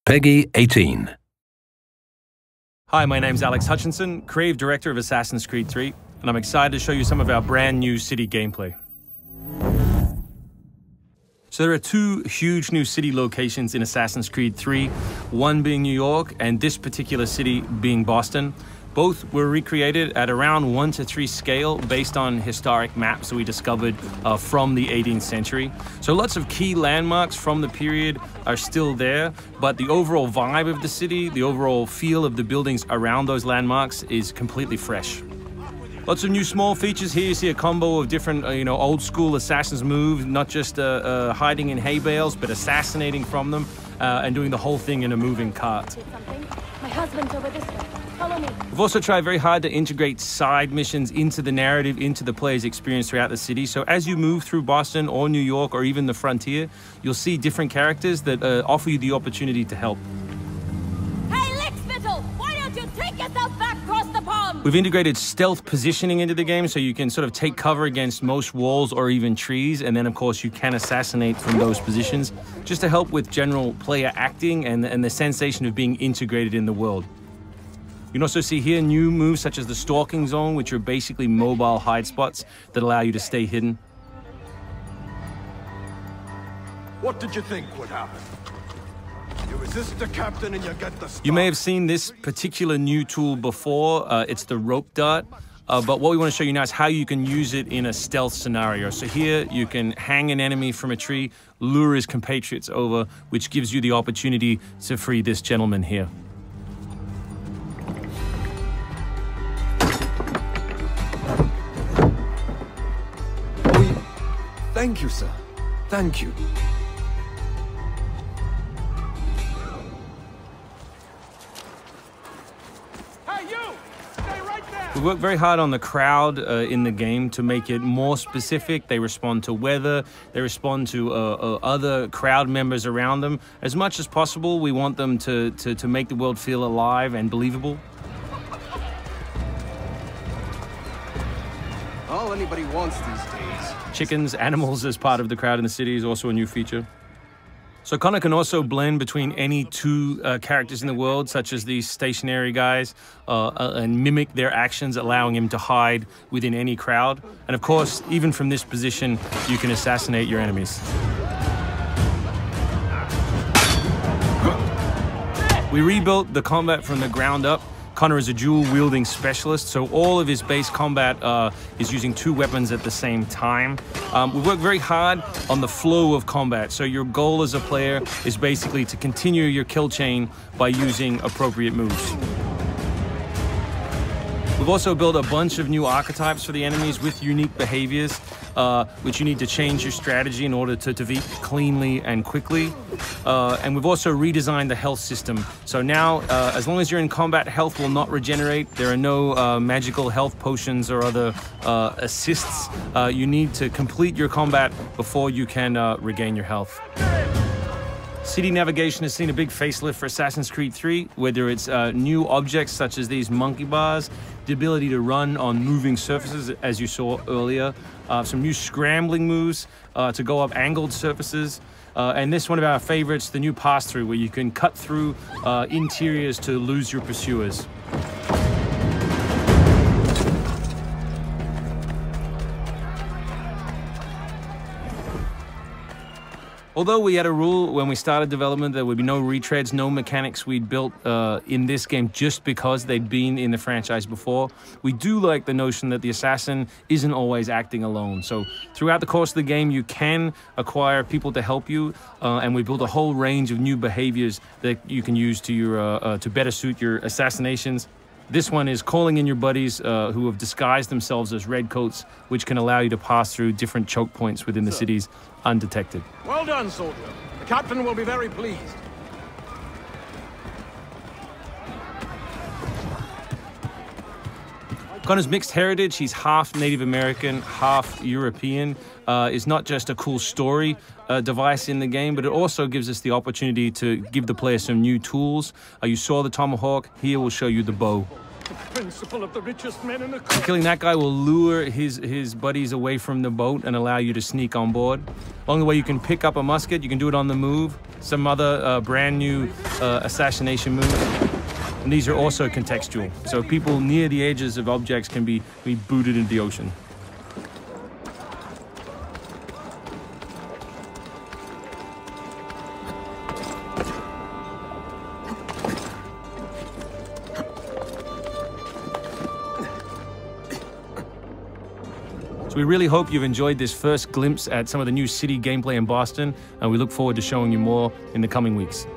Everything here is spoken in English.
PEGI 18. Hi, my name's Alex Hutchinson, Creative Director of Assassin's Creed 3, and I'm excited to show you some of our brand new city gameplay. So there are two huge new city locations in Assassin's Creed 3, one being New York and this particular city being Boston. Both were recreated at around 1:3 scale based on historic maps that we discovered from the 18th century. So lots of key landmarks from the period are still there, but the overall vibe of the city, the overall feel of the buildings around those landmarks is completely fresh. Lots of new small features here. You see a combo of different, old school assassin's moves, not just hiding in hay bales, but assassinating from them and doing the whole thing in a moving cart. My husband's over this way. Follow me. We've also tried very hard to integrate side missions into the narrative, into the player's experience throughout the city. So as you move through Boston or New York or even the frontier, you'll see different characters that offer you the opportunity to help. Hey, Lickspittle! Why don't you take yourself back across the pond? We've integrated stealth positioning into the game, so you can sort of take cover against most walls or even trees, and then of course you can assassinate from those positions, just to help with general player acting and the sensation of being integrated in the world. You can also see here new moves such as the stalking zone, which are basically mobile hide spots that allow you to stay hidden. What did you think would happen? You resist the captain and you get the star. You may have seen this particular new tool before. It's the rope dart. But what we want to show you now is how you can use it in a stealth scenario. So here you can hang an enemy from a tree, lure his compatriots over, which gives you the opportunity to free this gentleman here. Thank you, sir. Thank you. Hey, you! Stay right there! We work very hard on the crowd in the game to make it more specific. They respond to weather, they respond to other crowd members around them. As much as possible, we want them to make the world feel alive and believable. All anybody wants these days. Chickens, animals as part of the crowd in the city is also a new feature. So Connor can also blend between any two characters in the world, such as these stationary guys, and mimic their actions, allowing him to hide within any crowd. And of course, even from this position, you can assassinate your enemies. We rebuilt the combat from the ground up. Connor is a dual-wielding specialist, so all of his base combat is using two weapons at the same time. We work very hard on the flow of combat, so your goal as a player is basically to continue your kill chain by using appropriate moves. We've also built a bunch of new archetypes for the enemies with unique behaviors, which you need to change your strategy in order to defeat cleanly and quickly. And we've also redesigned the health system. So now, as long as you're in combat, health will not regenerate. There are no magical health potions or other assists. You need to complete your combat before you can regain your health. City navigation has seen a big facelift for Assassin's Creed 3, whether it's new objects such as these monkey bars, the ability to run on moving surfaces, as you saw earlier, some new scrambling moves to go up angled surfaces, and this one of our favorites, the new pass-through, where you can cut through interiors to lose your pursuers. Although we had a rule when we started development, there would be no retreads, no mechanics we'd built in this game just because they'd been in the franchise before, we do like the notion that the assassin isn't always acting alone. So throughout the course of the game, you can acquire people to help you, and we built a whole range of new behaviors that you can use to your to better suit your assassinations. This one is calling in your buddies who have disguised themselves as redcoats, which can allow you to pass through different choke points within the cities undetected. Well done, soldier. The captain will be very pleased. Connor's mixed heritage, he's half Native American, half European, is not just a cool story device in the game, but it also gives us the opportunity to give the player some new tools. You saw the tomahawk, here we'll show you the bow. The principle of the richest men in the country. Killing that guy will lure his buddies away from the boat and allow you to sneak on board. Along the way, you can pick up a musket, you can do it on the move. some other brand new assassination moves. And these are also contextual. So people near the edges of objects can be booted into the ocean. We really hope you've enjoyed this first glimpse at some of the new city gameplay in Boston, and we look forward to showing you more in the coming weeks.